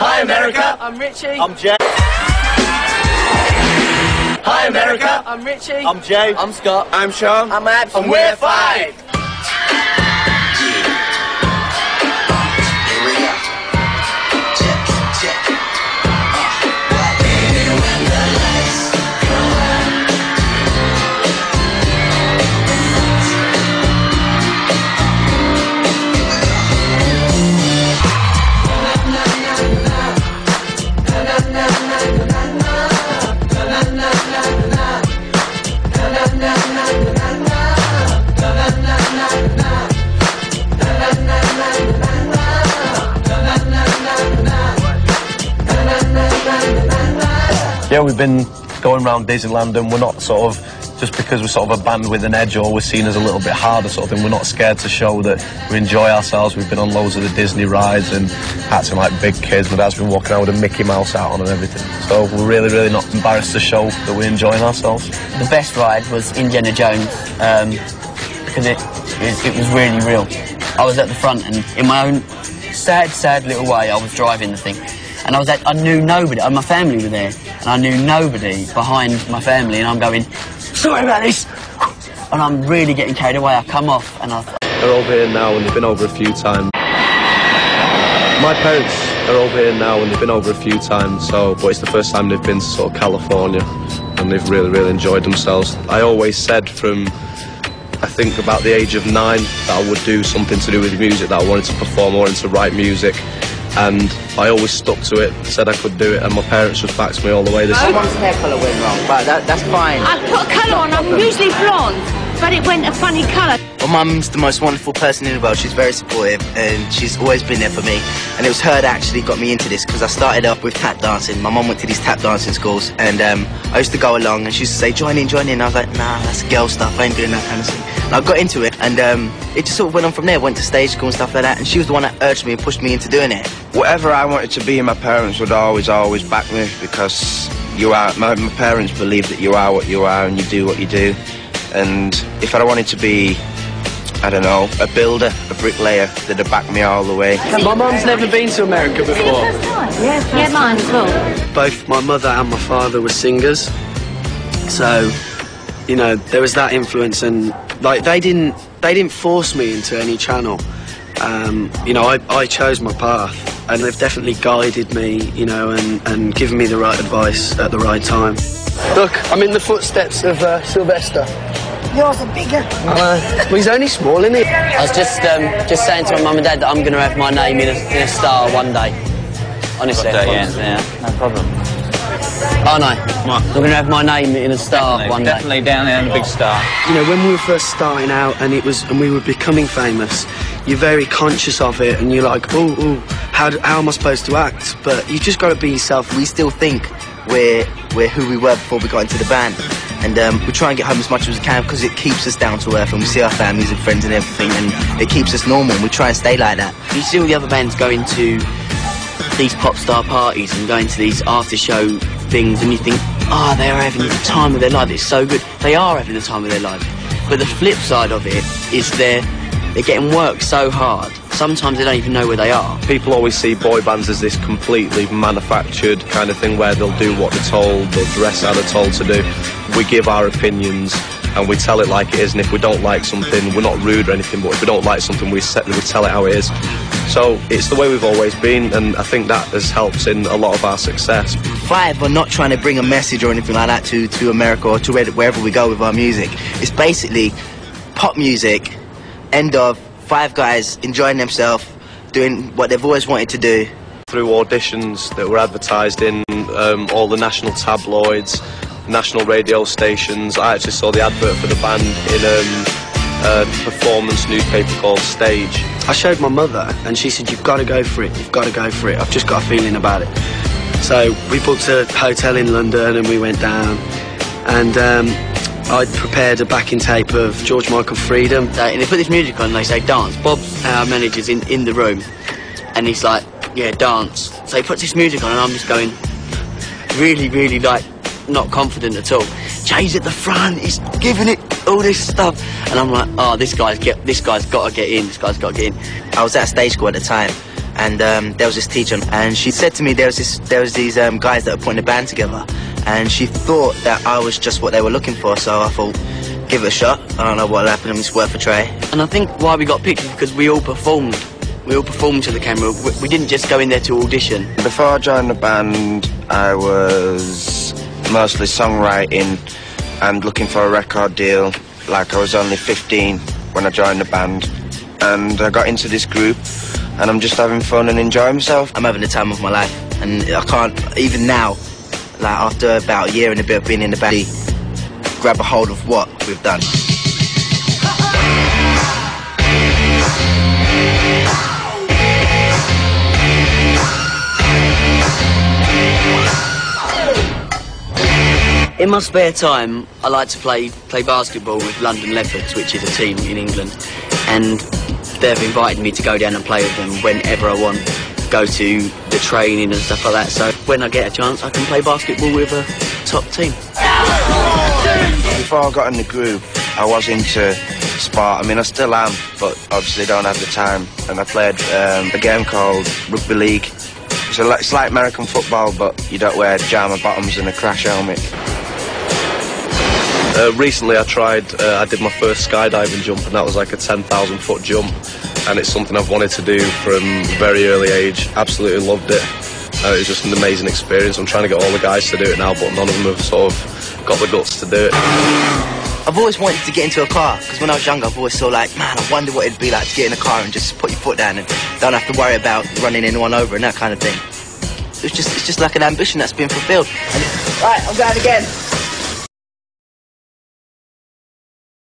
Hi America! I'm Richie. I'm Jay. Hi America! I'm Richie. I'm Jay. I'm Scott. I'm Sean. I'm Abs. And we're 5! Yeah, we've been going around Disneyland and we're not sort of, just because we're sort of a band with an edge or we're seen as a little bit harder sort of thing, we're not scared to show that we enjoy ourselves. We've been on loads of the Disney rides and acting like big kids. My dad's been walking out with a Mickey Mouse hat on and everything. So we're really, really not embarrassed to show that we're enjoying ourselves. The best ride was Indiana Jones, because it was really real. I was at the front and in my own sad little way I was driving the thing. And I knew nobody, my family were there, and I knew nobody behind my family, and I'm going, sorry about this! And I'm really getting carried away. I come off, and They're over here now, and they've been over a few times. My parents are over here now, and they've been over a few times, but it's the first time they've been to sort of California, and they've really, really enjoyed themselves. I always said from, I think, about the age of 9, that I would do something to do with music, that I wanted to perform, I wanted to write music. And I always stuck to it, said I could do it, and my parents just backed me all the way. Someone's hair colour went wrong, but that's fine. I put a colour on, I'm usually blonde, but it went a funny colour. My mum's the most wonderful person in the world. She's very supportive and she's always been there for me. And it was her that actually got me into this, because I started off with tap dancing. My mum went to these tap dancing schools and I used to go along and she used to say, join in. I was like, nah, that's girl stuff, I ain't doing that kind of thing. And I got into it and it just sort of went on from there. Went to stage school and stuff like that, and she was the one that urged me and pushed me into doing it. Whatever I wanted to be, my parents would always back me, because my parents believe that you are what you are and you do what you do. And if I wanted to be, I don't know, a builder, a bricklayer, they'd have backed me all the way. My mum's never been to America before. Yeah, mine as well. Both my mother and my father were singers, so, you know, there was that influence, and like they didn't force me into any channel. You know, I chose my path, and they've definitely guided me, you know, and given me the right advice at the right time. Look, I'm in the footsteps of Sylvester. Yours are bigger. Well, he's only small, isn't he? I was just saying to my mum and dad that I'm going to have my name in a star one day. Honestly. Yeah, no problem. Oh no, I'm going to have my name in a star one day. Definitely down there in a big star. You know, when we were first starting out and we were becoming famous, you're very conscious of it and you're like, oh, how am I supposed to act? But you just got to be yourself. We still think we're who we were before we got into the band. And we try and get home as much as we can, because it keeps us down to earth and we see our families and friends and everything, and it keeps us normal, and we try and stay like that. You see all the other bands going to these pop star parties and going to these after show things, and you think, oh, they are having the time of their life, it's so good. They are having the time of their life. But the flip side of it is they're getting worked so hard, sometimes they don't even know where they are. People always see boy bands as this completely manufactured kind of thing where they'll do what they're told, they'll dress how they're told to do. We give our opinions and we tell it like it is, and if we don't like something, we're not rude or anything, but if we don't like something, we tell it how it is. So it's the way we've always been, and I think that has helped in a lot of our success. 5 are not trying to bring a message or anything like that to America or to wherever we go with our music. It's basically pop music, end of 5 guys enjoying themselves, doing what they've always wanted to do. Through auditions that were advertised in all the national tabloids, national radio stations. I actually saw the advert for the band in a performance newspaper called Stage. I showed my mother and she said, you've got to go for it, you've got to go for it. I've just got a feeling about it. So we booked a hotel in London and we went down, and I'd prepared a backing tape of George Michael Freedom. And they put this music on and they say dance. Bob's our manager's in the room and he's like, yeah, dance. So he puts this music on and I'm just going really like not confident at all. Jay's at the front, he's giving it all this stuff, and I'm like, oh, this guy's got to get in, this guy's got to get in. I was at stage school at the time, and there was this teacher, and she said to me there was these guys that were putting a band together, and she thought that I was just what they were looking for, so I thought, give it a shot. I don't know what'll happen, it's worth a try. And I think why we got picked is because we all performed. We all performed to the camera. We didn't just go in there to audition. Before I joined the band, I was mostly songwriting and looking for a record deal. Like, I was only 15 when I joined the band, and I got into this group, and I'm just having fun and enjoying myself. I'm having the time of my life, and I can't, even now, like after about a year and a bit of being in the band, grab a hold of what we've done. In my spare time, I like to play basketball with London Leopards, which is a team in England, and they've invited me to go down and play with them whenever I want, go to the training and stuff like that, so when I get a chance I can play basketball with a top team. Before I got in the group, I was into sport. I mean, I still am, but obviously don't have the time, and I played a game called Rugby League. It's like American football, but you don't wear jammer bottoms and a crash helmet. Recently I did my first skydiving jump, and that was like a 10,000 foot jump, and it's something I've wanted to do from a very early age. Absolutely loved it. It was just an amazing experience. I'm trying to get all the guys to do it now, but none of them have sort of got the guts to do it. I've always wanted to get into a car, because when I was younger I've always thought like, man, I wonder what it'd be like to get in a car and just put your foot down and don't have to worry about running anyone over and that kind of thing. It's just like an ambition that's been fulfilled. Right, I'm going again.